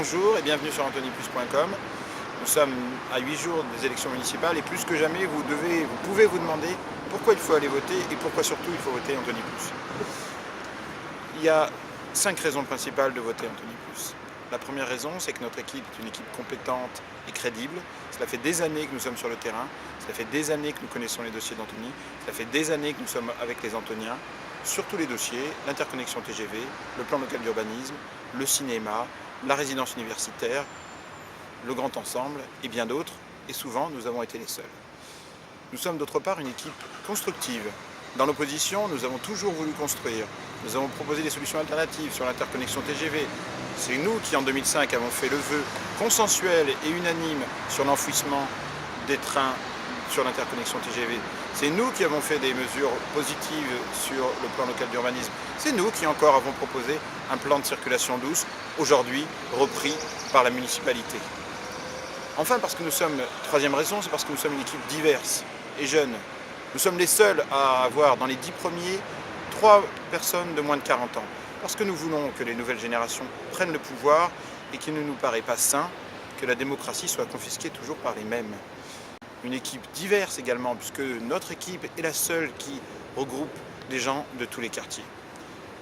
Bonjour et bienvenue sur anthonyplus.com. Nous sommes à 8 jours des élections municipales et plus que jamais vous pouvez vous demander pourquoi il faut aller voter et pourquoi surtout il faut voter Anthony Plus. Il y a 5 raisons principales de voter Anthony Plus. La première raison, c'est que notre équipe est une équipe compétente et crédible. Cela fait des années que nous sommes sur le terrain, cela fait des années que nous connaissons les dossiers d'Antony, cela fait des années que nous sommes avec les Antoniens sur tous les dossiers, l'interconnexion TGV, le plan local d'urbanisme, le cinéma, la résidence universitaire, le grand ensemble et bien d'autres, et souvent nous avons été les seuls. Nous sommes d'autre part une équipe constructive. Dans l'opposition, nous avons toujours voulu construire. Nous avons proposé des solutions alternatives sur l'interconnexion TGV. C'est nous qui en 2005 avons fait le vœu consensuel et unanime sur l'enfouissement des trains sur l'interconnexion TGV. C'est nous qui avons fait des mesures positives sur le plan local d'urbanisme. C'est nous qui encore avons proposé un plan de circulation douce, aujourd'hui repris par la municipalité. Enfin, parce que nous sommes, troisième raison, c'est parce que nous sommes une équipe diverse et jeune. Nous sommes les seuls à avoir dans les 10 premiers 3 personnes de moins de 40 ans. Parce que nous voulons que les nouvelles générations prennent le pouvoir et qu'il ne nous paraît pas sain que la démocratie soit confisquée toujours par les mêmes. Une équipe diverse également, puisque notre équipe est la seule qui regroupe des gens de tous les quartiers.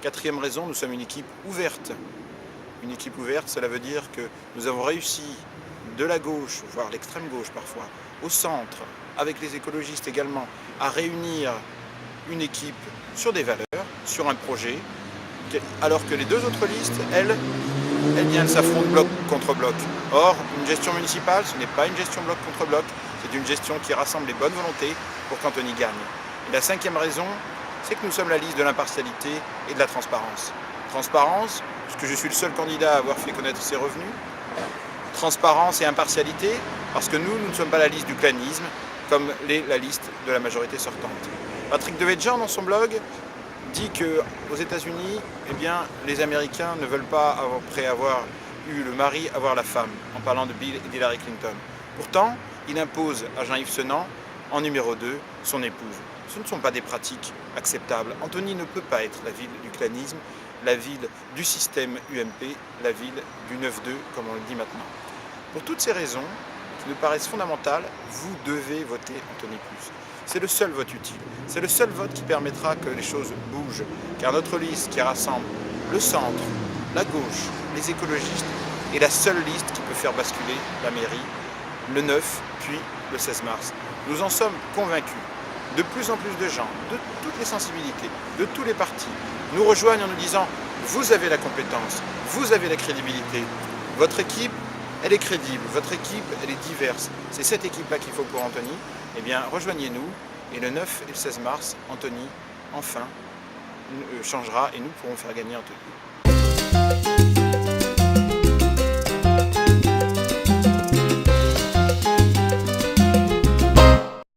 Quatrième raison, nous sommes une équipe ouverte. Une équipe ouverte, cela veut dire que nous avons réussi de la gauche, voire l'extrême gauche parfois, au centre, avec les écologistes également, à réunir une équipe sur des valeurs, sur un projet, alors que les deux autres listes, elles s'affrontent bloc contre bloc. Or, une gestion municipale, ce n'est pas une gestion bloc contre bloc, c'est une gestion qui rassemble les bonnes volontés pour qu'Antony gagne. Et la cinquième raison, c'est que nous sommes la liste de l'impartialité et de la transparence. Transparence, puisque je suis le seul candidat à avoir fait connaître ses revenus. Transparence et impartialité, parce que nous ne sommes pas la liste du clanisme, comme l'est la liste de la majorité sortante. Patrick Devedjian, dans son blog, dit qu'aux États-Unis, les Américains ne veulent pas, après avoir eu le mari, avoir la femme, en parlant de Bill et d'Hillary Clinton. Pourtant, il impose à Jean-Yves Senan, en numéro 2, son épouse. Ce ne sont pas des pratiques acceptables. Antony ne peut pas être la ville du clanisme, la ville du système UMP, la ville du 9-2, comme on le dit maintenant. Pour toutes ces raisons, qui nous paraissent fondamentales, vous devez voter Anthony Plus. C'est le seul vote utile. C'est le seul vote qui permettra que les choses bougent. Car notre liste qui rassemble le centre, la gauche, les écologistes, est la seule liste qui peut faire basculer la mairie le 9, puis le 16 mars. Nous en sommes convaincus. De plus en plus de gens, de toutes les sensibilités, de tous les partis, nous rejoignent en nous disant « Vous avez la compétence, vous avez la crédibilité, votre équipe, elle est crédible, votre équipe, elle est diverse. C'est cette équipe-là qu'il faut pour Antony. Eh bien, rejoignez-nous et le 9 et le 16 mars, Antony, enfin, changera et nous pourrons faire gagner Antony. »